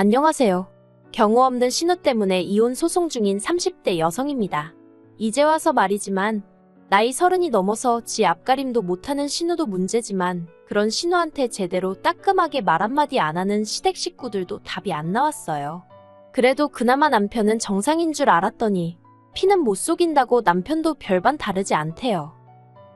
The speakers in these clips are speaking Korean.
안녕하세요. 경우 없는 신호 때문에 이혼 소송 중인 30대 여성입니다. 이제 와서 말이지만 나이 30이 넘어서 지 앞가림도 못하는 신우도 문제지만 그런 신우한테 제대로 따끔하게 말 한마디 안 하는 시댁 식구들도 답이 안 나왔어요. 그래도 그나마 남편은 정상인 줄 알았더니 피는 못 속인다고 남편도 별반 다르지 않대요.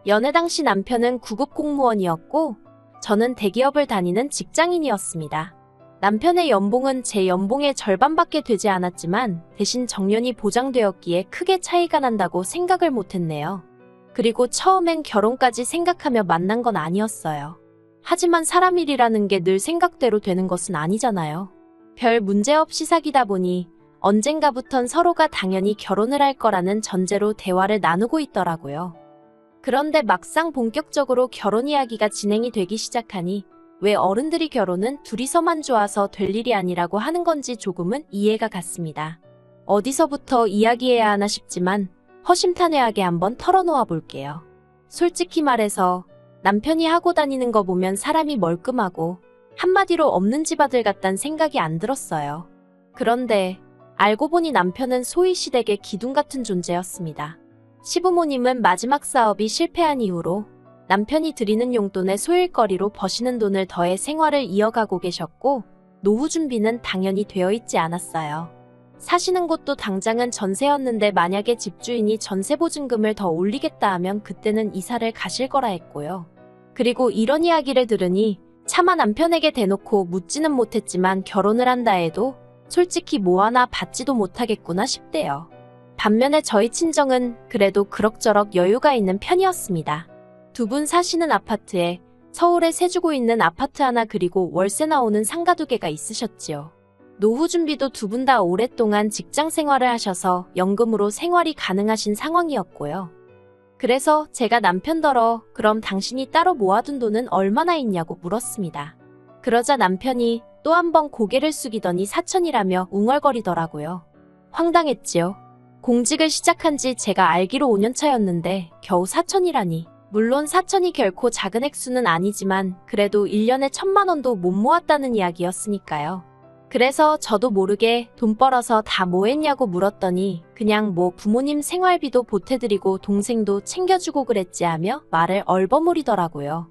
연애 당시 남편은 구급 공무원이었고 저는 대기업을 다니는 직장인이었습니다. 남편의 연봉은 제 연봉의 절반밖에 되지 않았지만 대신 정년이 보장되었기에 크게 차이가 난다고 생각을 못했네요. 그리고 처음엔 결혼까지 생각하며 만난 건 아니었어요. 하지만 사람 일이라는 게 늘 생각대로 되는 것은 아니잖아요. 별 문제 없이 사귀다 보니 언젠가부턴 서로가 당연히 결혼을 할 거라는 전제로 대화를 나누고 있더라고요. 그런데 막상 본격적으로 결혼 이야기가 진행이 되기 시작하니 왜 어른들이 결혼은 둘이서만 좋아서 될 일이 아니라고 하는 건지 조금은 이해가 갔습니다. 어디서부터 이야기해야 하나 싶지만 허심탄회하게 한번 털어놓아 볼게요. 솔직히 말해서 남편이 하고 다니는 거 보면 사람이 멀끔하고 한마디로 없는 집 아들 같단 생각이 안 들었어요. 그런데 알고 보니 남편은 소위 시댁의 기둥 같은 존재였습니다. 시부모님은 마지막 사업이 실패한 이후로 남편이 드리는 용돈에 소일거리로 버시는 돈을 더해 생활을 이어가고 계셨고 노후 준비는 당연히 되어 있지 않았어요. 사시는 곳도 당장은 전세였는데 만약에 집주인이 전세 보증금을 더 올리겠다 하면 그때는 이사를 가실 거라 했고요. 그리고 이런 이야기를 들으니 차마 남편에게 대놓고 묻지는 못했지만 결혼을 한다 해도 솔직히 뭐 하나 받지도 못하겠구나 싶대요. 반면에 저희 친정은 그래도 그럭저럭 여유가 있는 편이었습니다. 두 분 사시는 아파트에 서울에 세 주고 있는 아파트 하나 그리고 월세 나오는 상가 2개가 있으셨지요. 노후 준비도 두 분 다 오랫동안 직장 생활을 하셔서 연금으로 생활이 가능하신 상황이었고요. 그래서 제가 남편더러 그럼 당신이 따로 모아둔 돈은 얼마나 있냐고 물었습니다. 그러자 남편이 또 한 번 고개를 숙이더니 4천이라며 웅얼거리더라고요. 황당했지요. 공직을 시작한 지 제가 알기로 5년 차였는데 겨우 4천이라니. 물론 4천이 결코 작은 액수는 아니지만 그래도 1년에 1,000만 원도 못 모았다는 이야기였으니까요. 그래서 저도 모르게 돈 벌어서 다 뭐 했냐고 물었더니 그냥 뭐 부모님 생활비도 보태드리고 동생도 챙겨주고 그랬지 하며 말을 얼버무리더라고요.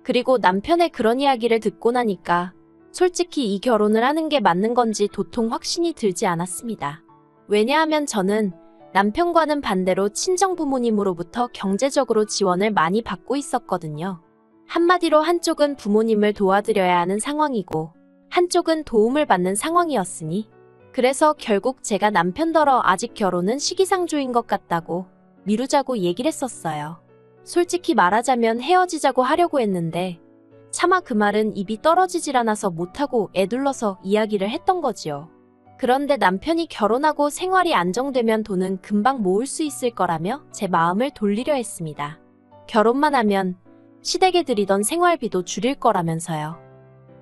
그리고 남편의 그런 이야기를 듣고 나니까 솔직히 이 결혼을 하는 게 맞는 건지 도통 확신이 들지 않았습니다. 왜냐하면 저는 남편과는 반대로 친정부모님으로부터 경제적으로 지원을 많이 받고 있었거든요. 한마디로 한쪽은 부모님을 도와드려야 하는 상황이고 한쪽은 도움을 받는 상황이었으니 그래서 결국 제가 남편더러 아직 결혼은 시기상조인 것 같다고 미루자고 얘기를 했었어요. 솔직히 말하자면 헤어지자고 하려고 했는데 차마 그 말은 입이 떨어지질 않아서 못하고 애둘러서 이야기를 했던 거지요. 그런데 남편이 결혼하고 생활이 안정되면 돈은 금방 모을 수 있을 거라며 제 마음을 돌리려 했습니다. 결혼만 하면 시댁에 드리던 생활비도 줄일 거라면서요.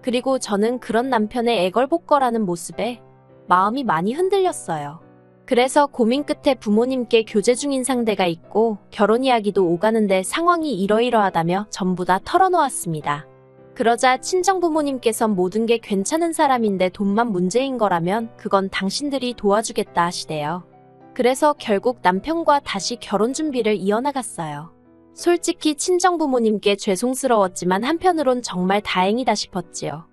그리고 저는 그런 남편의 애걸복걸하는 모습에 마음이 많이 흔들렸어요. 그래서 고민 끝에 부모님께 교제 중인 상대가 있고 결혼 이야기도 오가는데 상황이 이러이러하다며 전부 다 털어놓았습니다. 그러자 친정부모님께선 모든 게 괜찮은 사람인데 돈만 문제인 거라면 그건 당신들이 도와주겠다 하시대요. 그래서 결국 남편과 다시 결혼 준비를 이어나갔어요. 솔직히 친정부모님께 죄송스러웠지만 한편으론 정말 다행이다 싶었지요.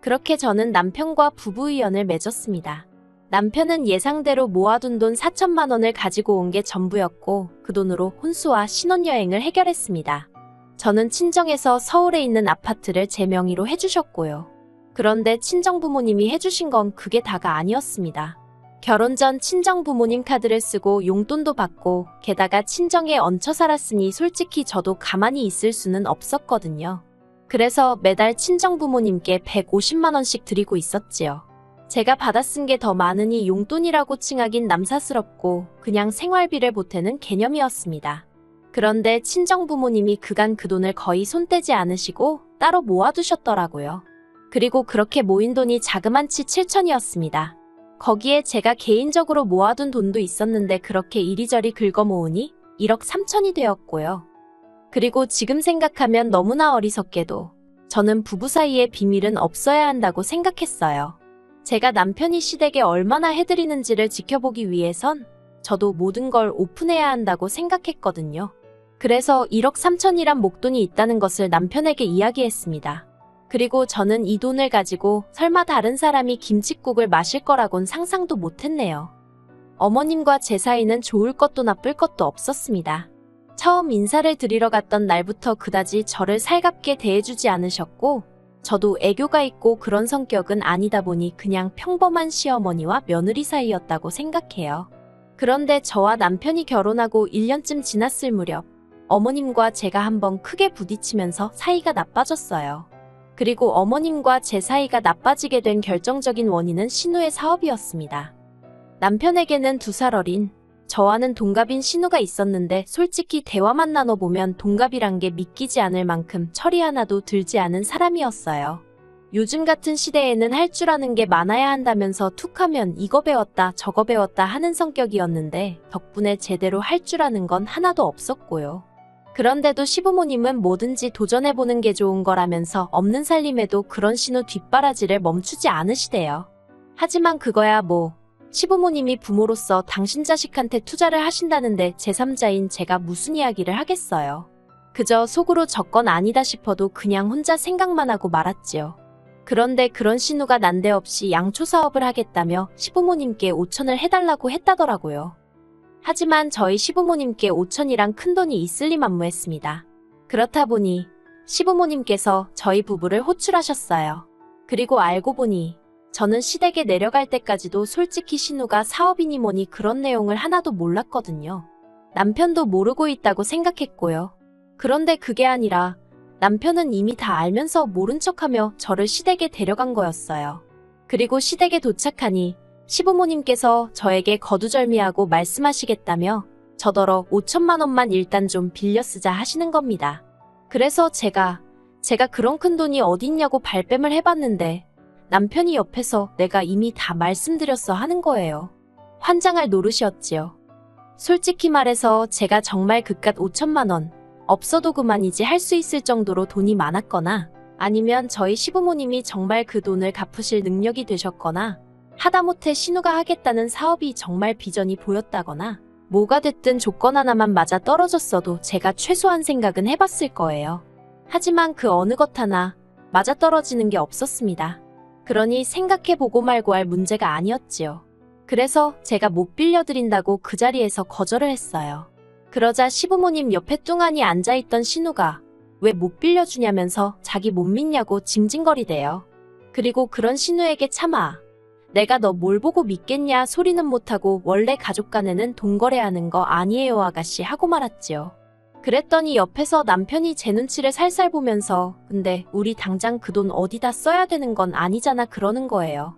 그렇게 저는 남편과 부부의연을 맺었습니다. 남편은 예상대로 모아둔 돈 4천만 원을 가지고 온 게 전부였고 그 돈으로 혼수와 신혼여행을 해결했습니다. 저는 친정에서 서울에 있는 아파트를 제 명의로 해주셨고요. 그런데 친정부모님이 해주신 건 그게 다가 아니었습니다. 결혼 전 친정부모님 카드를 쓰고 용돈도 받고 게다가 친정에 얹혀 살았으니 솔직히 저도 가만히 있을 수는 없었거든요. 그래서 매달 친정부모님께 150만 원씩 드리고 있었지요. 제가 받아 쓴 게 더 많으니 용돈이라고 칭하긴 남사스럽고 그냥 생활비를 보태는 개념이었습니다. 그런데 친정부모님이 그간 그 돈을 거의 손 떼지 않으시고 따로 모아두셨더라고요. 그리고 그렇게 모인 돈이 자그만치 7천이었습니다. 거기에 제가 개인적으로 모아둔 돈도 있었는데 그렇게 이리저리 긁어 모으니 1억 3천이 되었고요. 그리고 지금 생각하면 너무나 어리석게도 저는 부부 사이에 비밀은 없어야 한다고 생각했어요. 제가 남편이 시댁에 얼마나 해드리는지를 지켜보기 위해선 저도 모든 걸 오픈해야 한다고 생각했거든요. 그래서 1억 3천이란 목돈이 있다는 것을 남편에게 이야기했습니다. 그리고 저는 이 돈을 가지고 설마 다른 사람이 김칫국을 마실 거라곤 상상도 못했네요. 어머님과 제 사이는 좋을 것도 나쁠 것도 없었습니다. 처음 인사를 드리러 갔던 날부터 그다지 저를 살갑게 대해주지 않으셨고 저도 애교가 있고 그런 성격은 아니다 보니 그냥 평범한 시어머니와 며느리 사이였다고 생각해요. 그런데 저와 남편이 결혼하고 1년쯤 지났을 무렵 어머님과 제가 한번 크게 부딪히면서 사이가 나빠졌어요. 그리고 어머님과 제 사이가 나빠지게 된 결정적인 원인은 신우의 사업이었습니다. 남편에게는 2살 어린 저와는 동갑인 신우가 있었는데 솔직히 대화만 나눠보면 동갑이란 게 믿기지 않을 만큼 철이 하나도 들지 않은 사람이었어요. 요즘 같은 시대에는 할 줄 아는 게 많아야 한다면서 툭하면 이거 배웠다 저거 배웠다 하는 성격이었는데 덕분에 제대로 할 줄 아는 건 하나도 없었고요. 그런데도 시부모님은 뭐든지 도전해보는 게 좋은 거라면서 없는 살림에도 그런 신우 뒷바라지를 멈추지 않으시대요. 하지만 그거야 뭐 시부모님이 부모로서 당신 자식한테 투자를 하신다는데 제3자인 제가 무슨 이야기를 하겠어요. 그저 속으로 저건 아니다 싶어도 그냥 혼자 생각만 하고 말았지요. 그런데 그런 신우가 난데없이 양초 사업을 하겠다며 시부모님께 5천을 해달라고 했다더라고요. 하지만 저희 시부모님께 5천이란 큰돈이 있을 리 만무했습니다. 그렇다 보니 시부모님께서 저희 부부를 호출하셨어요. 그리고 알고 보니 저는 시댁에 내려갈 때까지도 솔직히 신우가 사업이니 뭐니 그런 내용을 하나도 몰랐거든요. 남편도 모르고 있다고 생각했고요. 그런데 그게 아니라 남편은 이미 다 알면서 모른 척하며 저를 시댁에 데려간 거였어요. 그리고 시댁에 도착하니 시부모님께서 저에게 거두절미하고 말씀하시겠다며 저더러 5천만 원만 일단 좀 빌려 쓰자 하시는 겁니다. 그래서 제가 그런 큰 돈이 어디 있냐고 발뺌을 해봤는데 남편이 옆에서 내가 이미 다 말씀드렸어 하는 거예요. 환장할 노릇이었지요. 솔직히 말해서 제가 정말 그깟 5천만 원 없어도 그만이지 할 수 있을 정도로 돈이 많았거나 아니면 저희 시부모님이 정말 그 돈을 갚으실 능력이 되셨거나 하다못해 신우가 하겠다는 사업이 정말 비전이 보였다거나 뭐가 됐든 조건 하나만 맞아 떨어졌어도 제가 최소한 생각은 해봤을 거예요. 하지만 그 어느 것 하나 맞아 떨어지는 게 없었습니다. 그러니 생각해보고 말고 할 문제가 아니었지요. 그래서 제가 못 빌려드린다고 그 자리에서 거절을 했어요. 그러자 시부모님 옆에 뚱하니 앉아있던 신우가 왜 못 빌려주냐면서 자기 못 믿냐고 징징거리대요. 그리고 그런 신우에게 차마 내가 너 뭘 보고 믿겠냐 소리는 못하고 원래 가족 간에는 돈 거래하는 거 아니에요 아가씨 하고 말았지요. 그랬더니 옆에서 남편이 제 눈치를 살살 보면서 근데 우리 당장 그 돈 어디다 써야 되는 건 아니잖아 그러는 거예요.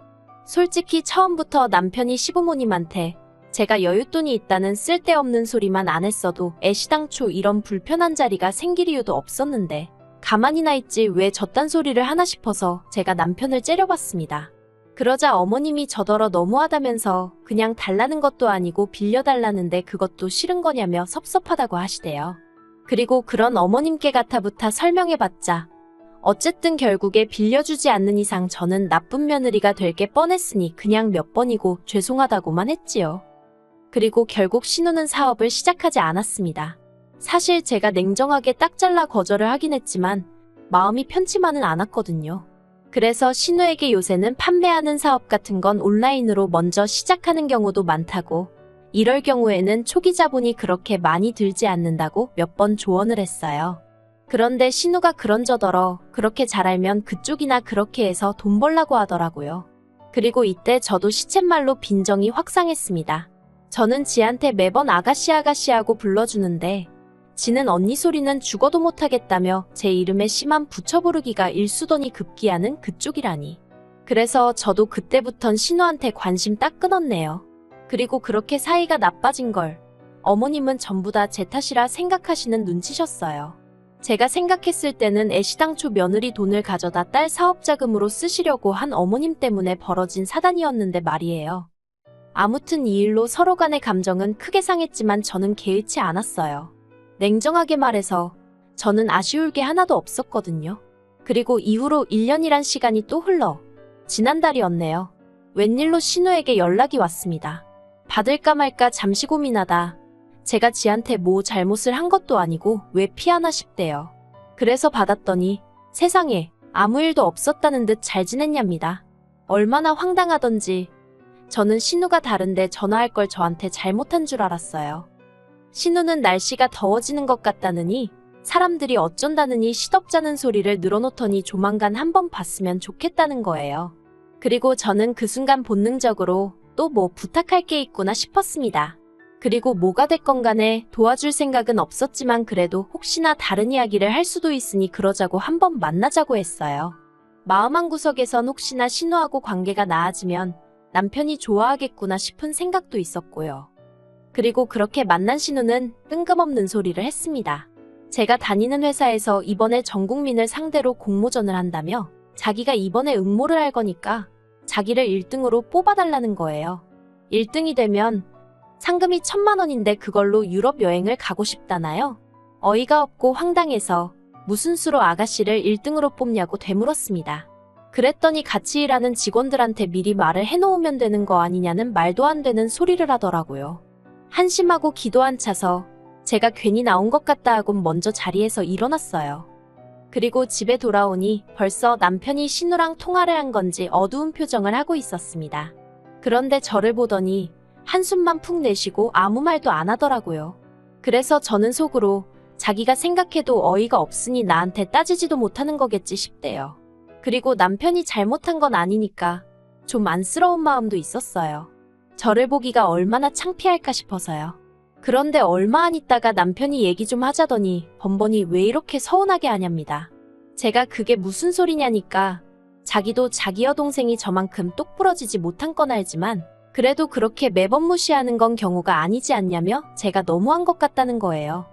솔직히 처음부터 남편이 시부모님한테 제가 여윳돈이 있다는 쓸데없는 소리만 안 했어도 애시당초 이런 불편한 자리가 생길 이유도 없었는데 가만히나 있지 왜 저딴 소리를 하나 싶어서 제가 남편을 째려봤습니다. 그러자 어머님이 저더러 너무하다면서 그냥 달라는 것도 아니고 빌려달라는데 그것도 싫은 거냐며 섭섭하다고 하시대요. 그리고 그런 어머님께 가타부타 설명해봤자 어쨌든 결국에 빌려주지 않는 이상 저는 나쁜 며느리가 될 게 뻔했으니 그냥 몇 번이고 죄송하다고만 했지요. 그리고 결국 신우는 사업을 시작하지 않았습니다. 사실 제가 냉정하게 딱 잘라 거절을 하긴 했지만 마음이 편치만은 않았거든요. 그래서 신우에게 요새는 판매하는 사업 같은 건 온라인으로 먼저 시작하는 경우도 많다고 이럴 경우에는 초기 자본이 그렇게 많이 들지 않는다고 몇 번 조언을 했어요. 그런데 신우가 그런저더러 그렇게 잘 알면 그쪽이나 그렇게 해서 돈 벌라고 하더라고요. 그리고 이때 저도 시쳇말로 빈정이 확상했습니다. 저는 지한테 매번 아가씨 아가씨하고 불러주는데 지는 언니 소리는 죽어도 못하겠다며 제 이름에 심한 붙여 부르기가 일수더니 급기야는 그쪽이라니. 그래서 저도 그때부턴 신우한테 관심 딱 끊었네요. 그리고 그렇게 사이가 나빠진 걸 어머님은 전부 다 제 탓이라 생각하시는 눈치셨어요. 제가 생각했을 때는 애시당초 며느리 돈을 가져다 딸 사업자금으로 쓰시려고 한 어머님 때문에 벌어진 사단이었는데 말이에요. 아무튼 이 일로 서로 간의 감정은 크게 상했지만 저는 개의치 않았어요. 냉정하게 말해서 저는 아쉬울 게 하나도 없었거든요. 그리고 이후로 1년이란 시간이 또 흘러 지난달이었네요. 웬일로 신우에게 연락이 왔습니다. 받을까 말까 잠시 고민하다 제가 지한테 뭐 잘못을 한 것도 아니고 왜 피하나 싶대요. 그래서 받았더니 세상에 아무 일도 없었다는 듯 잘 지냈냐입니다. 얼마나 황당하던지 저는 신우가 다른데 전화할 걸 저한테 잘못한 줄 알았어요. 신우는 날씨가 더워지는 것 같다느니 사람들이 어쩐다느니 시덥잖은 소리를 늘어놓더니 조만간 한번 봤으면 좋겠다는 거예요. 그리고 저는 그 순간 본능적으로 또 뭐 부탁할 게 있구나 싶었습니다. 그리고 뭐가 됐건 간에 도와줄 생각은 없었지만 그래도 혹시나 다른 이야기를 할 수도 있으니 그러자고 한번 만나자고 했어요. 마음 한구석에선 혹시나 신우하고 관계가 나아지면 남편이 좋아하겠구나 싶은 생각도 있었고요. 그리고 그렇게 만난 신우는 뜬금없는 소리를 했습니다. 제가 다니는 회사에서 이번에 전 국민을 상대로 공모전을 한다며 자기가 이번에 응모를 할 거니까 자기를 1등으로 뽑아달라는 거예요. 1등이 되면 상금이 1,000만 원인데 그걸로 유럽 여행을 가고 싶다나요? 어이가 없고 황당해서 무슨 수로 아가씨를 1등으로 뽑냐고 되물었습니다. 그랬더니 같이 일하는 직원들한테 미리 말을 해놓으면 되는 거 아니냐는 말도 안 되는 소리를 하더라고요. 한심하고 기도 안 차서 제가 괜히 나온 것 같다 하고 먼저 자리에서 일어났어요. 그리고 집에 돌아오니 벌써 남편이 신우랑 통화를 한 건지 어두운 표정을 하고 있었습니다. 그런데 저를 보더니 한숨만 푹 내쉬고 아무 말도 안 하더라고요. 그래서 저는 속으로 자기가 생각해도 어이가 없으니 나한테 따지지도 못하는 거겠지 싶대요. 그리고 남편이 잘못한 건 아니니까 좀 안쓰러운 마음도 있었어요. 저를 보기가 얼마나 창피할까 싶어서요. 그런데 얼마 안 있다가 남편이 얘기 좀 하자더니 번번이 왜 이렇게 서운하게 하냐입니다. 제가 그게 무슨 소리냐니까 자기도 자기 여동생이 저만큼 똑부러지지 못한 건 알지만 그래도 그렇게 매번 무시하는 건 경우가 아니지 않냐며 제가 너무한 것 같다는 거예요.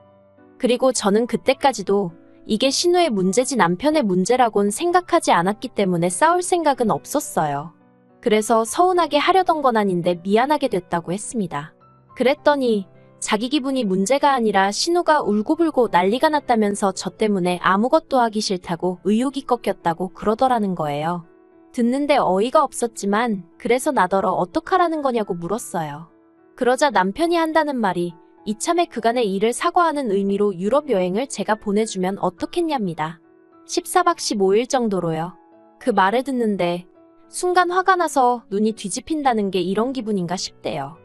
그리고 저는 그때까지도 이게 신우의 문제지 남편의 문제라곤 생각하지 않았기 때문에 싸울 생각은 없었어요. 그래서 서운하게 하려던 건 아닌데 미안하게 됐다고 했습니다. 그랬더니 자기 기분이 문제가 아니라 신우가 울고불고 난리가 났다면서 저 때문에 아무것도 하기 싫다고 의욕이 꺾였다고 그러더라는 거예요. 듣는데 어이가 없었지만 그래서 나더러 어떡하라는 거냐고 물었어요. 그러자 남편이 한다는 말이 이참에 그간의 일을 사과하는 의미로 유럽 여행을 제가 보내주면 어떻겠냐입니다. 14박 15일 정도로요. 그 말을 듣는데 순간 화가 나서 눈이 뒤집힌다는 게 이런 기분인가 싶대요.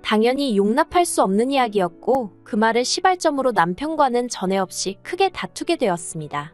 당연히 용납할 수 없는 이야기였고 그 말을 시발점으로 남편과는 전에 없이 크게 다투게 되었습니다.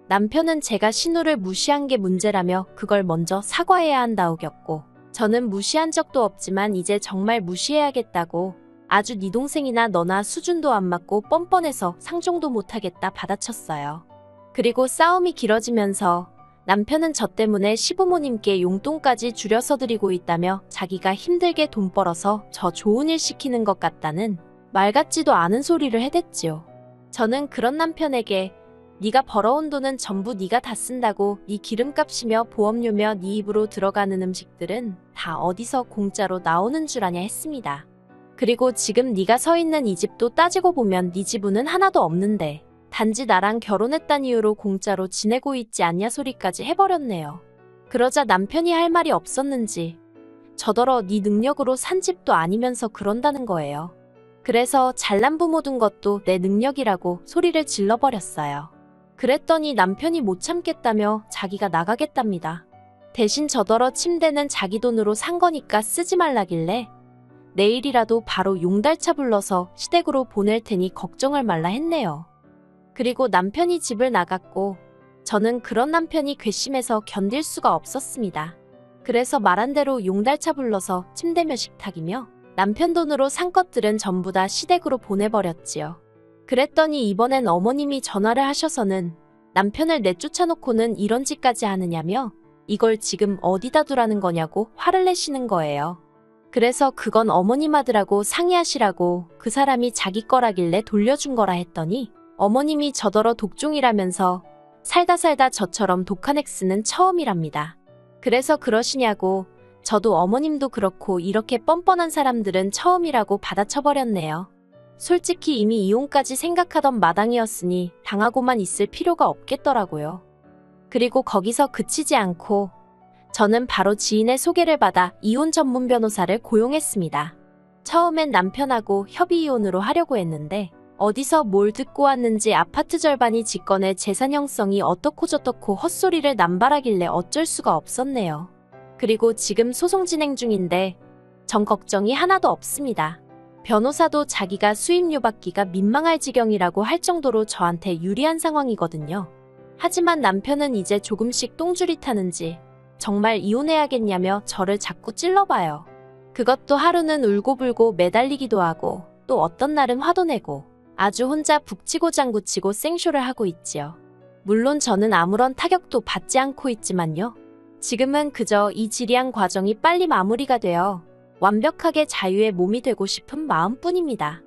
남편은 제가 신우를 무시한 게 문제라며 그걸 먼저 사과해야 한다우겼고 저는 무시한 적도 없지만 이제 정말 무시해야겠다고 아주 네 동생이나 너나 수준도 안 맞고 뻔뻔해서 상종도 못하겠다 받아쳤어요. 그리고 싸움이 길어지면서 남편은 저 때문에 시부모님께 용돈까지 줄여서 드리고 있다며 자기가 힘들게 돈 벌어서 저 좋은 일 시키는 것 같다는 말 같지도 않은 소리를 해댔지요. 저는 그런 남편에게 네가 벌어온 돈은 전부 네가 다 쓴다고 네 기름값이며 보험료며 네 입으로 들어가는 음식들은 다 어디서 공짜로 나오는 줄 아냐 했습니다. 그리고 지금 네가 서 있는 이 집도 따지고 보면 네 지분은 하나도 없는데 단지 나랑 결혼했단 이유로 공짜로 지내고 있지 않냐 소리까지 해버렸네요. 그러자 남편이 할 말이 없었는지 저더러 네 능력으로 산 집도 아니면서 그런다는 거예요. 그래서 잘난 부모 둔 것도 내 능력이라고 소리를 질러버렸어요. 그랬더니 남편이 못 참겠다며 자기가 나가겠답니다. 대신 저더러 침대는 자기 돈으로 산 거니까 쓰지 말라길래 내일이라도 바로 용달차 불러서 시댁으로 보낼 테니 걱정을 말라 했네요. 그리고 남편이 집을 나갔고 저는 그런 남편이 괘씸해서 견딜 수가 없었습니다. 그래서 말한 대로 용달차 불러서 침대 몇 식탁이며 남편 돈으로 산 것들은 전부 다 시댁으로 보내버렸지요. 그랬더니 이번엔 어머님이 전화를 하셔서는 남편을 내쫓아놓고는 이런 짓까지 하느냐며 이걸 지금 어디다 두라는 거냐고 화를 내시는 거예요. 그래서 그건 어머님 하드라고 상의하시라고 그 사람이 자기 거라길래 돌려준 거라 했더니 어머님이 저더러 독종이라면서 살다 저처럼 독한 엑스는 처음이랍니다. 그래서 그러시냐고 저도 어머님도 그렇고 이렇게 뻔뻔한 사람들은 처음이라고 받아쳐버렸네요. 솔직히 이미 이혼까지 생각하던 마당이었으니 당하고만 있을 필요가 없겠더라고요. 그리고 거기서 그치지 않고 저는 바로 지인의 소개를 받아 이혼 전문 변호사를 고용했습니다. 처음엔 남편하고 협의 이혼으로 하려고 했는데 어디서 뭘 듣고 왔는지 아파트 절반이 직권의 재산 형성이 어떻고 저떻고 헛소리를 남발하길래 어쩔 수가 없었네요. 그리고 지금 소송 진행 중인데 전 걱정이 하나도 없습니다. 변호사도 자기가 수임료 받기가 민망할 지경이라고 할 정도로 저한테 유리한 상황이거든요. 하지만 남편은 이제 조금씩 똥줄이 타는지 정말 이혼해야겠냐며 저를 자꾸 찔러봐요. 그것도 하루는 울고불고 매달리기도 하고 또 어떤 날은 화도 내고 아주 혼자 북치고 장구치고 생쇼를 하고 있지요. 물론 저는 아무런 타격도 받지 않고 있지만요. 지금은 그저 이 지리한 과정이 빨리 마무리가 되어 완벽하게 자유의 몸이 되고 싶은 마음뿐입니다.